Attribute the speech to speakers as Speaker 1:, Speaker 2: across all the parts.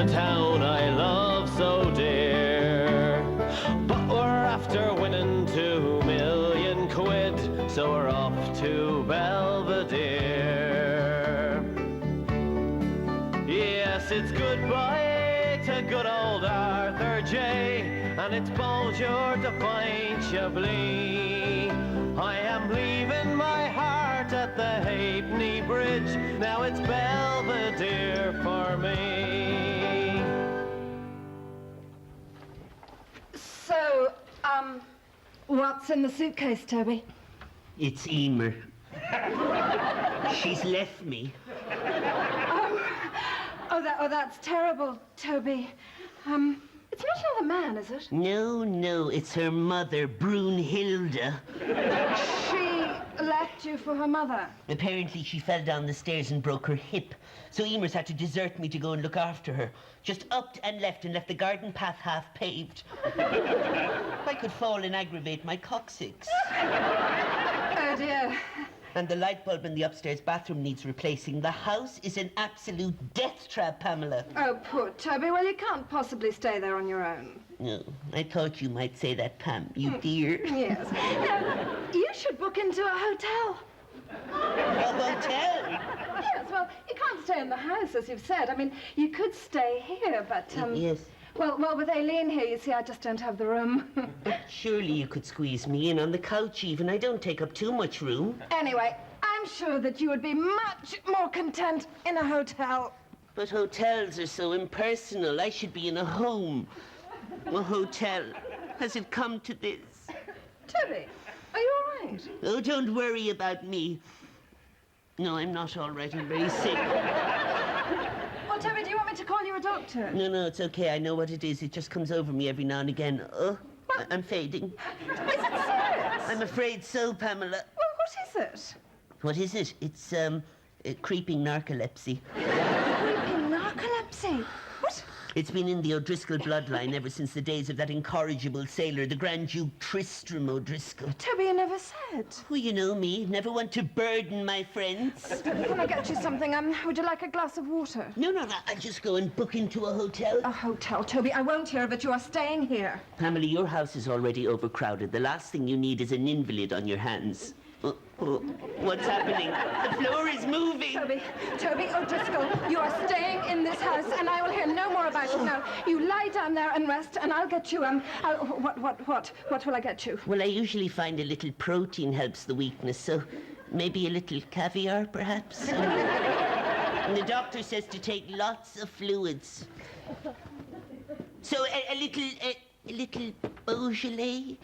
Speaker 1: the town I love so dear. But we're after winning 2 million quid, so we're off to Belvedere. Yes, it's goodbye to good old Arthur J, and it's bonjour to fine Chablis. I am leaving my heart at the Halfpenny Bridge, now it's Belvedere for me.
Speaker 2: So, what's in the suitcase, Toby?
Speaker 3: It's Emer. She's left me.
Speaker 2: Oh, that's terrible, Toby. It's not another man, is it?
Speaker 3: No, it's her mother, Brunhilde.
Speaker 2: She left you for her mother?
Speaker 3: Apparently she fell down the stairs and broke her hip, so Emer's had to desert me to go and look after her. Just upped and left the garden path half paved. I could fall and aggravate my coccyx.
Speaker 2: Oh, dear.
Speaker 3: And the light bulb in the upstairs bathroom needs replacing. The house is an absolute death trap, Pamela.
Speaker 2: Oh, poor Toby. Well, you can't possibly stay there on your own.
Speaker 3: No, I thought you might say that, Pam, you dear.
Speaker 2: Yes. Now, you should book into a hotel.
Speaker 3: A hotel?
Speaker 2: Yes, well, you can't stay in the house, as you've said. I mean, you could stay here, but,
Speaker 3: Yes.
Speaker 2: Well, with Aileen here, you see, I just don't have the room.
Speaker 3: Surely you could squeeze me in on the couch even. I don't take up too much room.
Speaker 2: Anyway, I'm sure that you would be much more content in a hotel.
Speaker 3: But hotels are so impersonal. I should be in a home. A hotel. Has it come to this?
Speaker 2: Toby, are you all right?
Speaker 3: Oh, don't worry about me. No, I'm not all right. I'm very sick.
Speaker 2: Well, Toby, do you want me to call you a doctor?
Speaker 3: No, it's okay. I know what it is. It just comes over me every now and again. Oh, I'm fading.
Speaker 2: Is it serious?
Speaker 3: I'm afraid so, Pamela.
Speaker 2: Well, what is it?
Speaker 3: What is it? It's, creeping narcolepsy.
Speaker 2: Creeping narcolepsy? What?
Speaker 3: It's been in the O'Driscoll bloodline ever since the days of that incorrigible sailor, the Grand Duke Tristram O'Driscoll.
Speaker 2: Toby, you never said.
Speaker 3: Well, you know me. Never want to burden my friends.
Speaker 2: Toby, can I get you something? Would you like a glass of water?
Speaker 3: No. I'll just go and book into a hotel.
Speaker 2: A hotel, Toby. I won't hear of it. You are staying here.
Speaker 3: Pamela, your house is already overcrowded. The last thing you need is an invalid on your hands. What's happening? The floor is moving.
Speaker 2: Toby O'Driscoll, you are staying in this house, and I will hear no more about it now. You lie down there and rest, and I'll get you, what will I get you?
Speaker 3: Well, I usually find a little protein helps the weakness, so maybe a little caviar, perhaps. And the doctor says to take lots of fluids. So a little Beaujolais.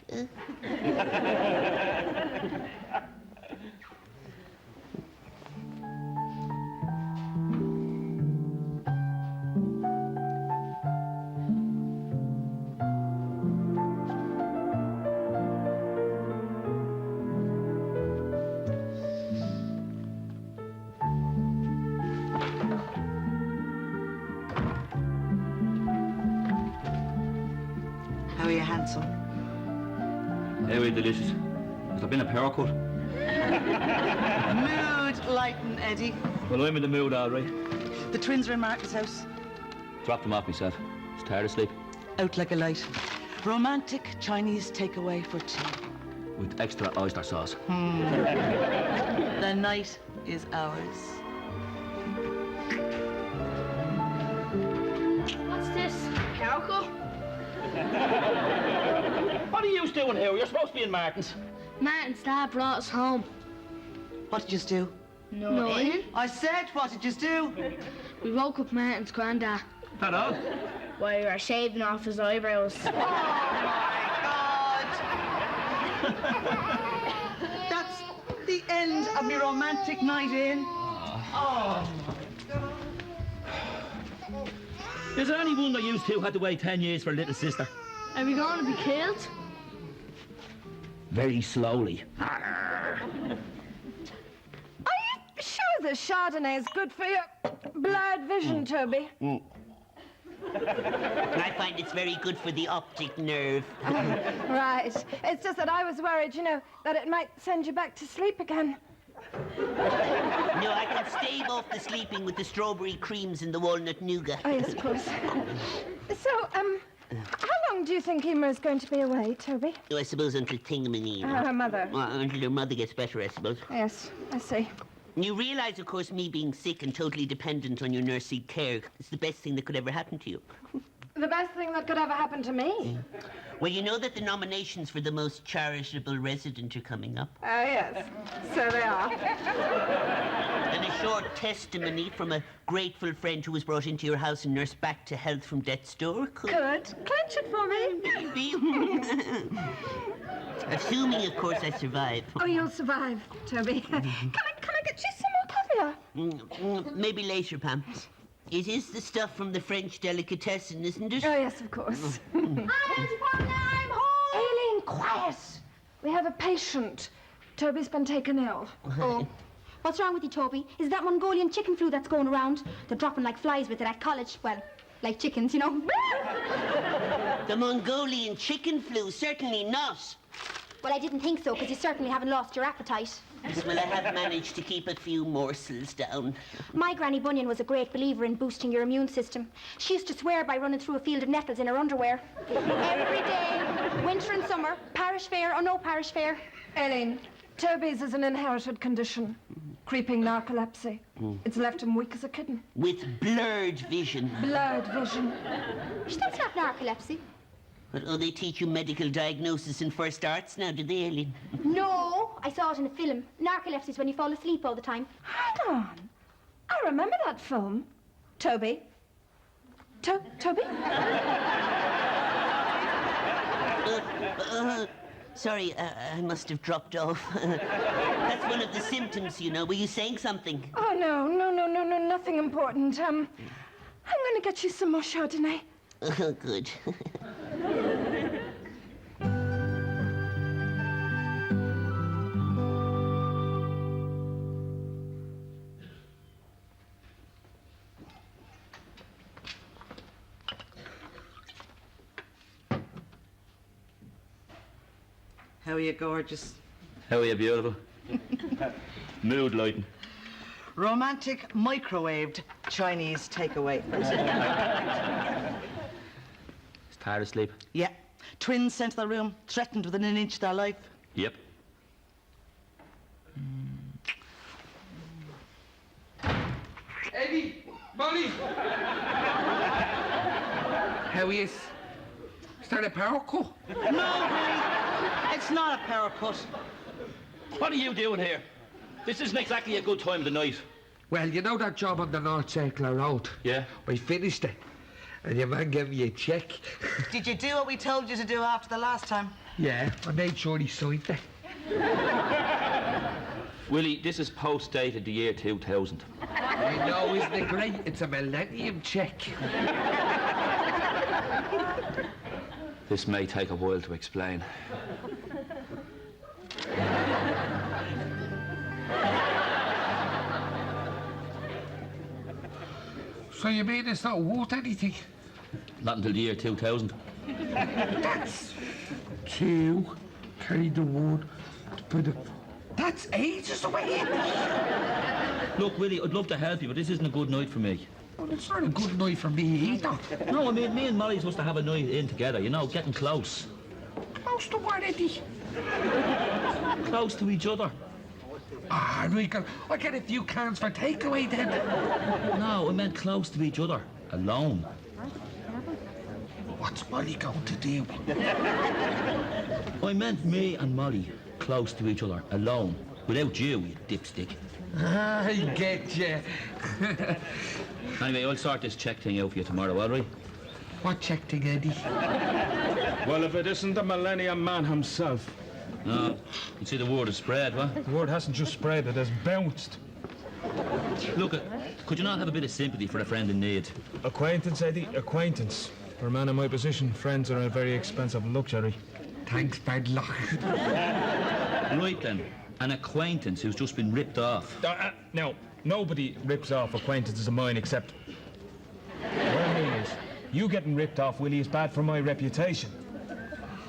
Speaker 4: How are you, handsome?
Speaker 5: Very delicious. Has there been a power cut?
Speaker 4: Mood lighting, Eddie.
Speaker 5: Well, I'm in the mood, all right.
Speaker 4: The twins are in Martin's house.
Speaker 5: Dropped them off myself. Just tired of sleep.
Speaker 4: Out like a light. Romantic Chinese takeaway for two.
Speaker 5: With extra oyster sauce.
Speaker 4: The night is ours.
Speaker 6: What's this? Caracal?
Speaker 5: What are you doing here? You're supposed to be in Martin's.
Speaker 6: Martin's dad brought us home.
Speaker 4: What did you do?
Speaker 6: Nothing.
Speaker 4: I said, what did you do?
Speaker 6: We woke up Martin's granddad.
Speaker 5: That all?
Speaker 6: While we were shaving off his eyebrows.
Speaker 4: Oh, my God! That's the end of my romantic night in. Oh, my God.
Speaker 5: Is there anyone that used to had to wait 10 years for a little sister?
Speaker 6: Are we going to be killed?
Speaker 5: Very slowly.
Speaker 2: Are you sure the Chardonnay is good for your blurred vision, Toby?
Speaker 3: I find it's very good for the optic nerve.
Speaker 2: Right. It's just that I was worried, that it might send you back to sleep again.
Speaker 3: No, I can stave off the sleeping with the strawberry creams and the walnut nougat.
Speaker 2: Oh, yes, of course. So, how long do you think Emma is going to be away, Toby?
Speaker 3: Oh, I suppose until Thingamany.
Speaker 2: Her mother.
Speaker 3: Well, until her mother gets better, I suppose.
Speaker 2: Yes, I see.
Speaker 3: You realise, of course, me being sick and totally dependent on your nursing care is the best thing that could ever happen to you.
Speaker 2: The best thing that could ever happen to me?
Speaker 3: Well, you know that the nominations for the most charitable resident are coming up.
Speaker 2: Oh, yes. So they are.
Speaker 3: And a short testimony from a grateful friend who was brought into your house and nursed back to health from death's door could...
Speaker 2: Good. Clench it for me.
Speaker 3: Maybe. Assuming, of course, I survive.
Speaker 2: Oh, you'll survive, Toby. Can I get you some more caviar?
Speaker 3: Maybe later, Pam. It is the stuff from the French delicatessen, isn't it?
Speaker 2: Oh, yes, of course.
Speaker 6: I'm home!
Speaker 2: Aileen, quiet. We have a patient. Toby's been taken ill.
Speaker 7: Oh. What's wrong with you, Toby? Is it that Mongolian chicken flu that's going around? They're dropping like flies with it at college. Well, like chickens, you know.
Speaker 3: The Mongolian chicken flu? Certainly not.
Speaker 7: Well, I didn't think so, because you certainly haven't lost your appetite.
Speaker 3: Well, I have managed to keep a few morsels down.
Speaker 7: My Granny Bunyan was a great believer in boosting your immune system. She used to swear by running through a field of nettles in her underwear. Every day, winter and summer, parish fair or no parish fair.
Speaker 2: Aileen, Toby's is an inherited condition. Creeping narcolepsy. It's left him weak as a kitten.
Speaker 3: With blurred vision.
Speaker 2: Blurred vision.
Speaker 7: That's not narcolepsy.
Speaker 3: But, oh, they teach you medical diagnosis in first arts now, do they, Eileen?
Speaker 7: No, I saw it in a film. Narcolepsy is when you fall asleep all the time.
Speaker 2: Hang on. I remember that film. Toby? Toby?
Speaker 3: Sorry, I must have dropped off. That's one of the symptoms, you know. Were you saying something?
Speaker 2: Oh, no, nothing important. I'm going to get you some more Chardonnay.
Speaker 3: Oh, good.
Speaker 4: How are you, gorgeous?
Speaker 5: How are you, beautiful? Mood lighting.
Speaker 4: Romantic microwaved Chinese takeaway.
Speaker 5: Is Tara asleep?
Speaker 4: Yeah. Twins sent to the room, threatened within an inch of their life.
Speaker 5: Yep.
Speaker 8: Eddie! Molly! How is? Is that a power cut?
Speaker 4: No, honey. It's not a power cut.
Speaker 5: What are you doing here? This isn't exactly a good time of the night.
Speaker 8: Well, you know that job on the North Circular Road?
Speaker 5: Yeah?
Speaker 8: I finished it. And your man gave me a cheque.
Speaker 4: Did you do what we told you to do after the last time?
Speaker 8: Yeah, I made sure he signed it.
Speaker 5: Willie, this is post-dated the year 2000.
Speaker 8: I know, isn't it great? It's a millennium cheque.
Speaker 5: This may take a while to explain.
Speaker 8: So you mean it's not worth anything?
Speaker 5: Not until the year 2000.
Speaker 8: That's two. Carry the one. Put it. That's ages away.
Speaker 5: Look, Willie, I'd love to help you, but this isn't a good night for me.
Speaker 8: Well, it's not a good night for me either.
Speaker 5: No, I mean, me and Molly's supposed to have a night in together, you know, getting close.
Speaker 8: Close to what, Eddie?
Speaker 5: Close to each other.
Speaker 8: Ah, Rico, I'll get a few cans for takeaway then.
Speaker 5: No, I meant close to each other. Alone.
Speaker 8: What's Molly going to do?
Speaker 5: I meant me and Molly close to each other. Alone. Without you, you dipstick.
Speaker 8: I get you.
Speaker 5: Anyway, I'll sort this check thing out for you tomorrow, all right?
Speaker 8: What check thing, Eddie?
Speaker 9: Well, if it isn't the Millennium Man himself.
Speaker 5: No, you see the word has spread, what?
Speaker 9: The word hasn't just spread, it has bounced.
Speaker 5: Look, could you not have a bit of sympathy for a friend in need?
Speaker 9: Acquaintance, Eddie, acquaintance. For a man in my position, friends are a very expensive luxury.
Speaker 8: Thanks, bad luck.
Speaker 5: Right then, an acquaintance who's just been ripped off.
Speaker 9: Now, nobody rips off acquaintances of mine except... What I mean is, you getting ripped off, Willie, is bad for my reputation.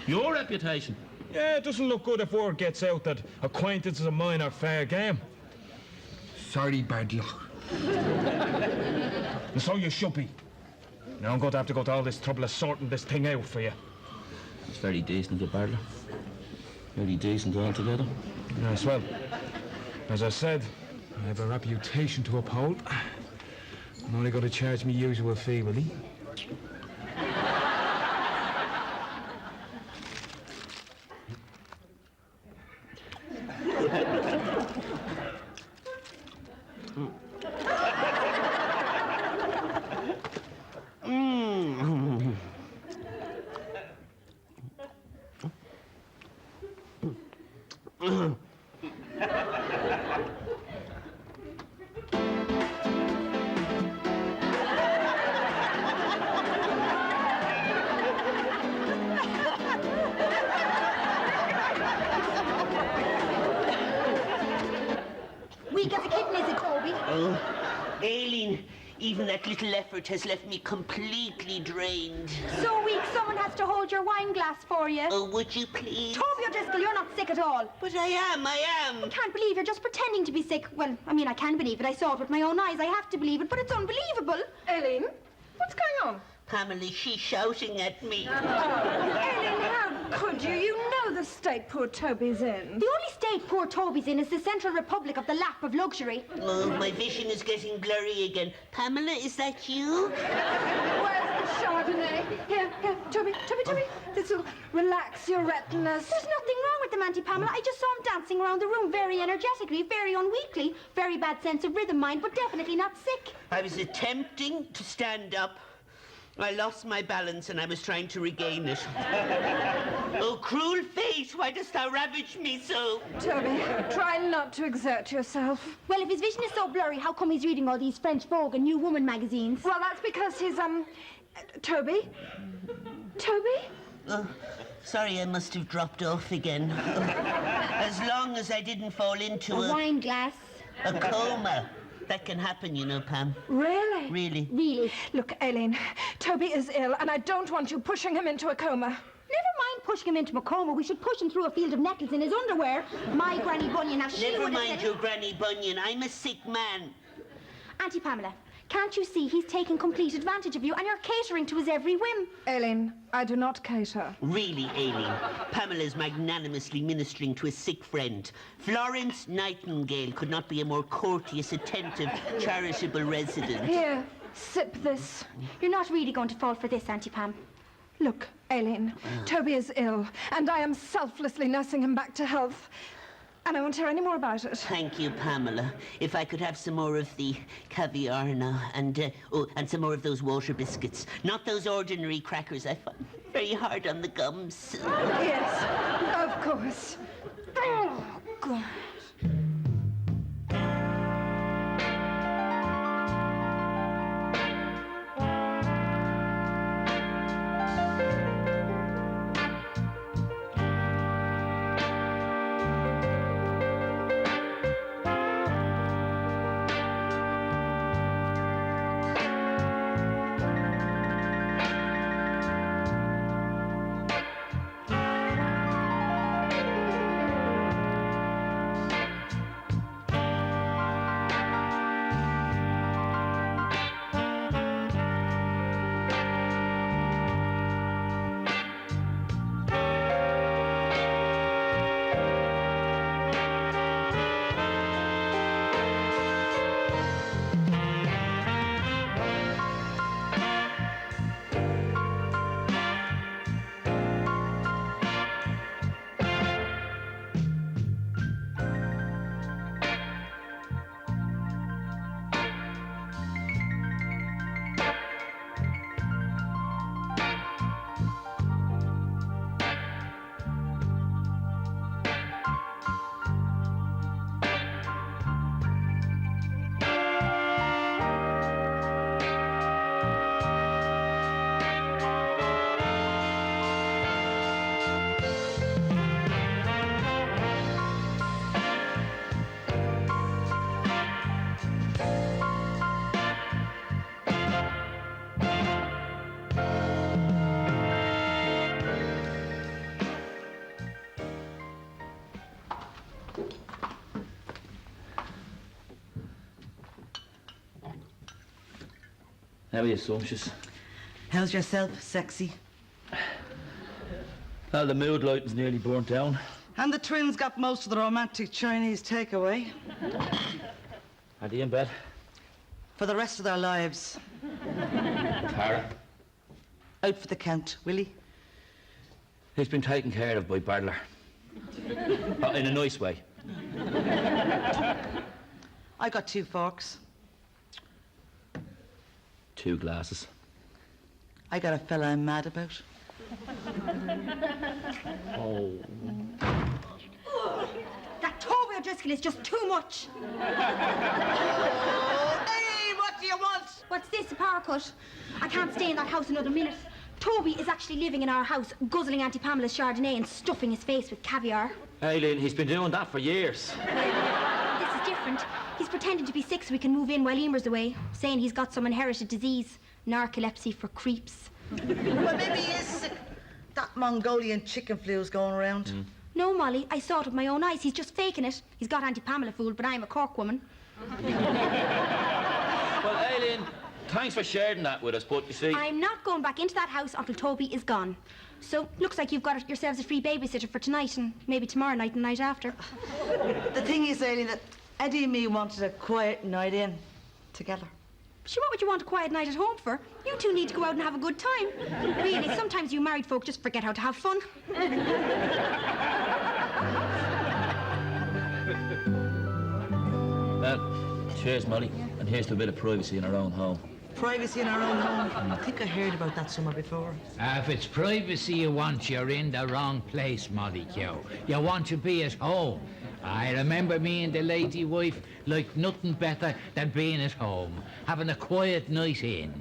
Speaker 5: Your reputation?
Speaker 9: Yeah, it doesn't look good if word gets out that acquaintances of mine are fair game.
Speaker 8: Sorry, bad luck.
Speaker 9: And so you should be. Now I'm going to have to go to all this trouble of sorting this thing out for you.
Speaker 5: It's very decent, of Barlow. Very decent altogether.
Speaker 9: Yes, well, as I said, I have a reputation to uphold. I'm only going to charge me usual fee, will he?
Speaker 7: Weak as a kitten, is it, Toby?
Speaker 3: Oh, Aileen, even that little effort has left me completely drained.
Speaker 7: So weak, someone has to hold your wine glass for you.
Speaker 3: Oh, would you please?
Speaker 7: Toby O'Driscoll, you're not sick at all.
Speaker 3: But I am.
Speaker 7: I can't believe you're just pretending to be sick. Well, I mean, I can believe it. I saw it with my own eyes. I have to believe it, but it's unbelievable.
Speaker 2: Aileen, what's going on?
Speaker 3: Pamela, she's shouting at me.
Speaker 2: Aileen, how could you? You know the state poor Toby's in.
Speaker 7: The only state poor Toby's in is the Central Republic of the lap of luxury.
Speaker 3: Oh, my vision is getting blurry again. Pamela, is that you?
Speaker 2: Where's the Chardonnay? Here, Toby. This will relax your retinas.
Speaker 7: There's nothing wrong with them, Auntie Pamela. I just saw him dancing around the room very energetically, very unweakly. Very bad sense of rhythm, mind, but definitely not sick.
Speaker 3: I was attempting to stand up. I lost my balance and I was trying to regain it. Oh, cruel fate, why dost thou ravage me so?
Speaker 2: Toby, try not to exert yourself.
Speaker 7: Well, if his vision is so blurry, how come he's reading all these French Vogue and New Woman magazines?
Speaker 2: Well, that's because he's, Toby?
Speaker 3: Oh, sorry, I must have dropped off again. As long as I didn't fall into
Speaker 7: A wine glass.
Speaker 3: a coma. That can happen, you know, Pam.
Speaker 2: Really?
Speaker 3: Really.
Speaker 7: Really?
Speaker 2: Look, Aileen, Toby is ill, and I don't want you pushing him into a coma.
Speaker 7: Never mind pushing him into a coma. We should push him through a field of nettles in his underwear. My Granny Bunyan, now she
Speaker 3: Never
Speaker 7: would have
Speaker 3: mind
Speaker 7: said...
Speaker 3: your Granny Bunyan. I'm a sick man.
Speaker 7: Auntie Pamela, can't you see he's taking complete advantage of you and you're catering to his every whim?
Speaker 2: Aileen, I do not cater.
Speaker 3: Really, Aileen, Pamela's magnanimously ministering to a sick friend. Florence Nightingale could not be a more courteous, attentive, charitable resident.
Speaker 2: Here, sip this.
Speaker 7: You're not really going to fall for this, Auntie Pam.
Speaker 2: Look, Aileen, Toby is ill, and I am selflessly nursing him back to health. And I won't hear any more about it.
Speaker 3: Thank you, Pamela. If I could have some more of the caviar now, and some more of those water biscuits. Not those ordinary crackers. I find very hard on the gums.
Speaker 2: Yes, of course. Oh, God.
Speaker 5: How are you, sumptuous?
Speaker 4: How's yourself, sexy?
Speaker 5: Well, the mood lighting's nearly burnt down.
Speaker 4: And the twins got most of the romantic Chinese takeaway.
Speaker 5: Are they in bed?
Speaker 4: For the rest of their lives.
Speaker 5: Tara?
Speaker 4: Out for the count, Willie.
Speaker 5: He's been taken care of by Bardler. In a nice way.
Speaker 4: I got 2 forks.
Speaker 5: 2 glasses.
Speaker 4: I got a fella I'm mad about.
Speaker 5: Oh.
Speaker 7: That Toby O'Driscoll is just too much.
Speaker 4: Hey, what do you want?
Speaker 7: What's this, a power cut? I can't stay in that house another minute. Toby is actually living in our house, guzzling Auntie Pamela's Chardonnay and stuffing his face with caviar.
Speaker 5: Aileen, he's been doing that for years.
Speaker 7: This is different. He's pretending to be sick so we can move in while Emer's away, saying he's got some inherited disease, narcolepsy for creeps.
Speaker 4: Well, maybe he is sick. That Mongolian chicken flu's going around.
Speaker 7: No, Molly, I saw it with my own eyes. He's just faking it. He's got Auntie Pamela fooled, but I'm a Cork woman.
Speaker 5: Well, Aileen, thanks for sharing that with us, but you see...
Speaker 7: I'm not going back into that house until Toby is gone. So, looks like you've got yourselves a free babysitter for tonight and maybe tomorrow night and the night after.
Speaker 4: The thing is, Aileen, that Eddie and me wanted a quiet night in together.
Speaker 7: Sure, what would you want a quiet night at home for? You two need to go out and have a good time. Really, sometimes you married folk just forget how to have fun.
Speaker 5: Well, cheers, Molly. And here's to a bit of privacy in our own home.
Speaker 4: Privacy in our own home. I think I heard about that somewhere before.
Speaker 10: If it's privacy you want, you're in the wrong place, Molly Keogh. You want to be at home. I remember me and the lady wife like nothing better than being at home, having a quiet night in.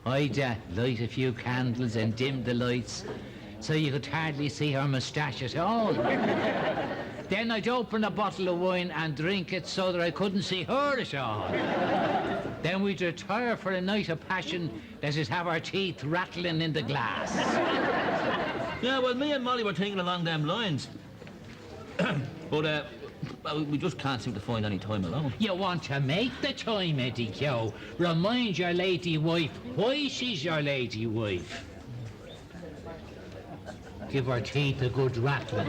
Speaker 10: I'd light a few candles and dim the lights so you could hardly see her moustache at all. Then I'd open a bottle of wine and drink it so that I couldn't see her at all. Then we'd retire for a night of passion that'd have our teeth rattling in the glass.
Speaker 5: Yeah, well, me and Molly were thinking along them lines. But, well, we just can't seem to find any time alone.
Speaker 10: You want to make the time, Eddie Keogh. Remind your lady wife why she's your lady wife. Give her teeth a good rattling.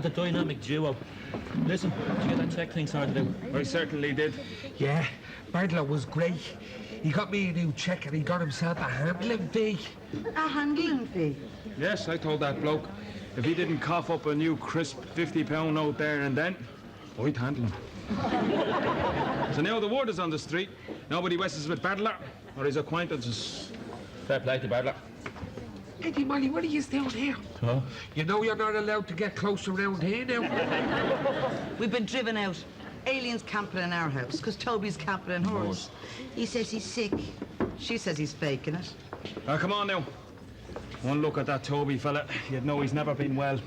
Speaker 5: The dynamic duo. Listen, did you get that check thing sorted out?
Speaker 8: I certainly did. Yeah, Bardler was great. He got me a new check and he got himself a handling fee.
Speaker 4: A handling fee?
Speaker 8: Yes, I told that bloke if he didn't cough up a new crisp £50 note there and then, I'd handle him. So now the word is on the street. Nobody messes with Bardler or his acquaintances.
Speaker 5: Fair play to Bardler.
Speaker 8: Eddie, Molly, what are you doing here?
Speaker 5: Huh?
Speaker 8: You know you're not allowed to get close around here now.
Speaker 4: We've been driven out. Alien's camping in our house because Toby's camping in hers. He says he's sick. She says he's faking it.
Speaker 8: Now, come on now. One look at that Toby fella, you'd know he's never been well.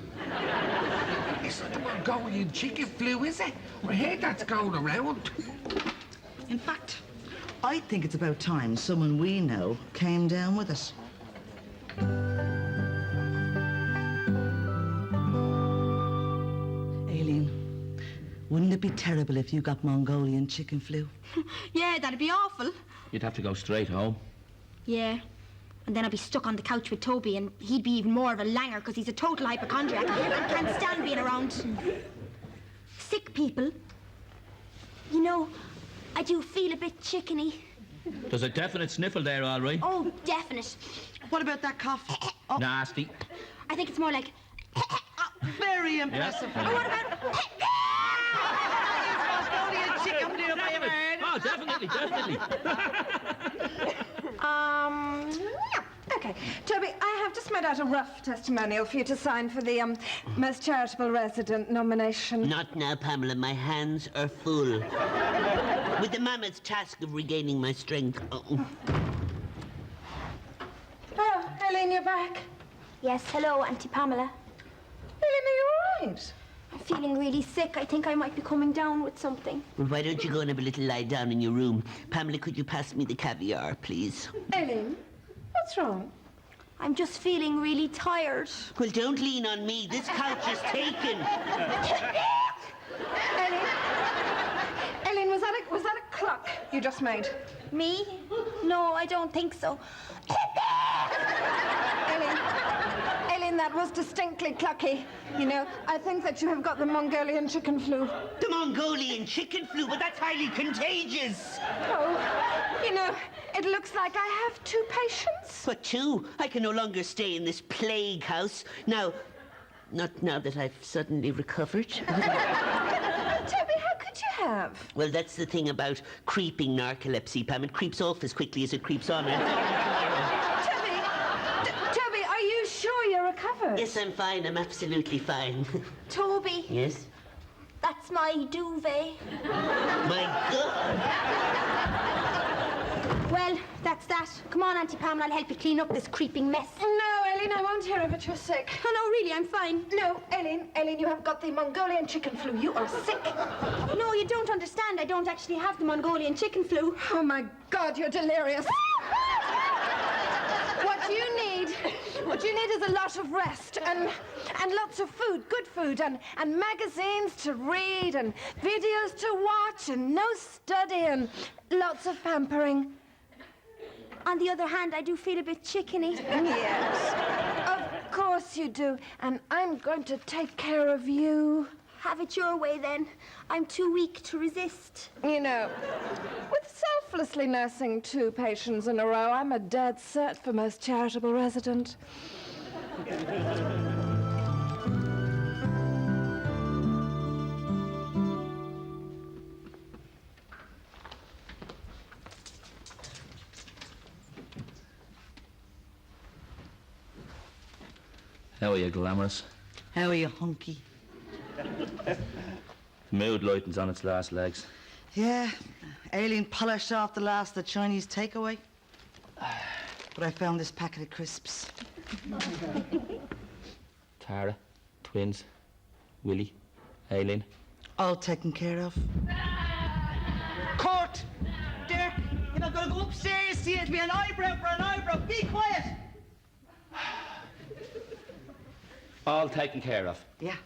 Speaker 8: It's not the Mongolian chicken flu, is it? I heard that's going around.
Speaker 4: In fact, I think it's about time someone we know came down with it. Aileen, wouldn't it be terrible if you got Mongolian chicken flu?
Speaker 7: Yeah, that'd be awful.
Speaker 5: You'd have to go straight home.
Speaker 7: Yeah. And then I'd be stuck on the couch with Toby and he'd be even more of a langer because he's a total hypochondriac and can't stand being around sick people. You know, I do feel a bit chickeny.
Speaker 5: There's a definite sniffle there, all right.
Speaker 7: Oh, definite.
Speaker 4: What about that cough? Oh,
Speaker 5: Nasty.
Speaker 7: I think it's more like...
Speaker 4: very impressive.
Speaker 7: Oh, what about...
Speaker 4: Mongolian chicken flu, have I ever heard?
Speaker 5: Oh, definitely, definitely.
Speaker 2: Yeah. Okay. Toby, I have just made out a rough testimonial for you to sign for the most charitable resident nomination.
Speaker 3: Not now, Pamela. My hands are full. With the mammoth task of regaining my strength. Oh,
Speaker 2: Eileen, you're back.
Speaker 7: Yes, hello, Auntie Pamela.
Speaker 2: Eileen, are you all right?
Speaker 7: I'm feeling really sick. I think I might be coming down with something.
Speaker 3: well, why don't you go and have a little lie down in your room? Pamela, could you pass me the caviar, please?
Speaker 2: Eileen, what's wrong?
Speaker 7: I'm just feeling really tired.
Speaker 3: Well, don't lean on me. This couch is taken.
Speaker 2: Aileen, was that a cluck you just made?
Speaker 7: Me? No, I don't think so.
Speaker 2: Aileen, that was distinctly clucky. You know, I think that you have got the Mongolian chicken flu.
Speaker 3: The Mongolian chicken flu, but that's highly contagious.
Speaker 2: Oh, you know, it looks like I have 2 patients.
Speaker 3: What, 2? I can no longer stay in this plague house. Now, not now that I've suddenly recovered.
Speaker 2: Toby, how could you have?
Speaker 3: Well, that's the thing about creeping narcolepsy, Pam. It creeps off as quickly as it creeps on.
Speaker 2: Toby, are you sure you're recovered?
Speaker 3: Yes, I'm fine. I'm absolutely fine.
Speaker 7: Toby.
Speaker 3: Yes?
Speaker 7: That's my duvet.
Speaker 3: My God!
Speaker 7: Well, that's that. Come on, Auntie Pamela, I'll help you clean up this creeping mess.
Speaker 2: No, Aileen, I won't hear of it. You're sick.
Speaker 7: Oh, no, really, I'm fine.
Speaker 2: No, Aileen, you have got the Mongolian chicken flu. You are sick.
Speaker 7: No, you don't understand. I don't actually have the Mongolian chicken flu.
Speaker 2: Oh, my God, you're delirious. What you need is a lot of rest and lots of food, good food, and magazines to read and videos to watch and no study and lots of pampering.
Speaker 7: On the other hand, I do feel a bit chickeny.
Speaker 2: Yes, of course you do, and I'm going to take care of you.
Speaker 7: Have it your way, then. I'm too weak to resist.
Speaker 2: You know, with selflessly nursing 2 patients in a row, I'm a dead cert for most charitable resident.
Speaker 5: How are you, glamorous?
Speaker 4: How are you, hunky?
Speaker 5: Mood lighting's on its last legs.
Speaker 4: Yeah, Aileen polished off the last of the Chinese takeaway. But I found this packet of crisps.
Speaker 5: Tara, twins, Willie, Aileen.
Speaker 4: All taken care of. Court! Dirk, you're not gonna go upstairs to you to be an eyebrow for an eyebrow. Be quiet!
Speaker 5: All taken care of.
Speaker 4: Yeah.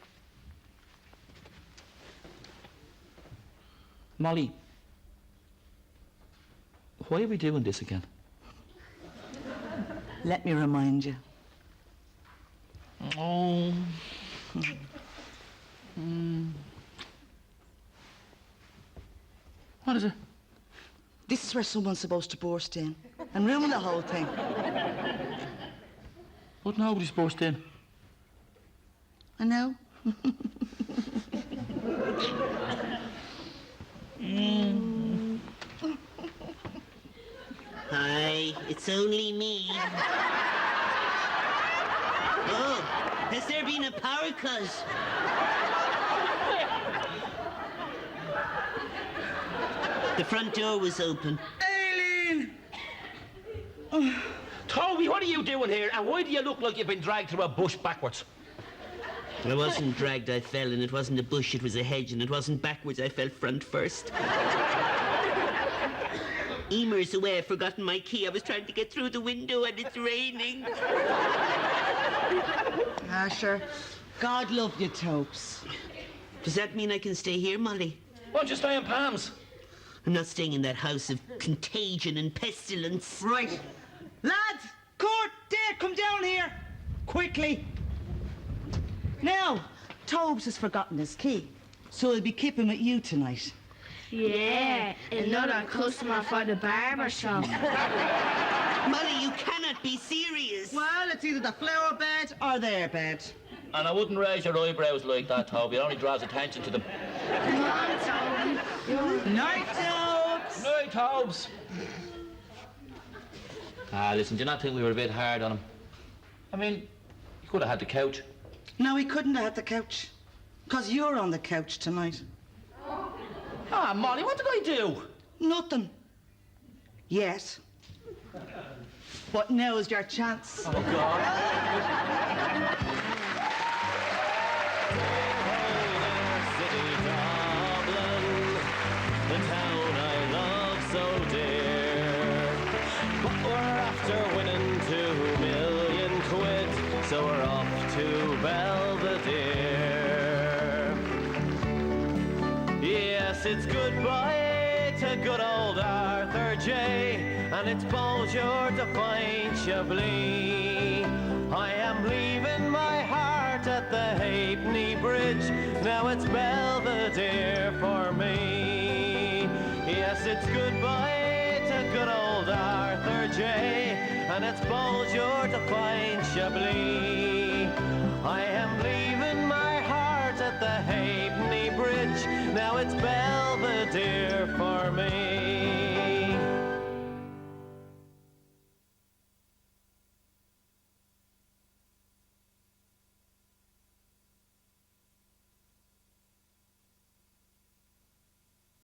Speaker 5: Molly, why are we doing this again?
Speaker 4: Let me remind you.
Speaker 5: Oh. What is it?
Speaker 4: This is where someone's supposed to burst in and ruin the whole thing.
Speaker 5: But nobody's burst in.
Speaker 4: I know.
Speaker 3: Hi, it's only me. Oh, has there been a power cut? The front door was open.
Speaker 4: Aileen!
Speaker 5: Toby, what are you doing here? And why do you look like you've been dragged through a bush backwards?
Speaker 3: I wasn't dragged, I fell, and it wasn't a bush, it was a hedge, and it wasn't backwards, I fell front first. Emer's away, I've forgotten my key. I was trying to get through the window and it's raining.
Speaker 4: Ah, sure. God love you, Topes.
Speaker 3: Does that mean I can stay here, Molly?
Speaker 5: Why don't you stay in Pam's?
Speaker 3: I'm not staying in that house of contagion and pestilence.
Speaker 4: Right. Lads, Court, Dad, come down here. Quickly. Now, Tobes has forgotten his key, so he'll be keeping with you tonight.
Speaker 6: Yeah, another customer for the barber shop.
Speaker 3: Molly, you cannot be serious.
Speaker 4: Well, it's either the flower bed or their bed.
Speaker 5: And I wouldn't raise your eyebrows like that, Toby. It only draws attention to them.
Speaker 6: Come on, Toby.
Speaker 4: Night, Tobes.
Speaker 5: Night, Tobes. Listen, do you not think we were a bit hard on him? I mean, you could have had the couch.
Speaker 4: No, he couldn't have had the couch. Because you're on the couch tonight.
Speaker 5: Molly, what did I do?
Speaker 4: Nothing. Yet. But now's your chance.
Speaker 5: Oh, God.
Speaker 1: City Dublin, the town I love so dear. But we're after winning 2 million quid, so we're off to Belvedere. Yes, it's goodbye good old Arthur J. And it's bonjour to find Chablis. I am leaving my heart at the Halfpenny Bridge. Now it's Belvedere for me. Yes, it's goodbye to good old Arthur J. And it's bonjour to find Chablis. I am leaving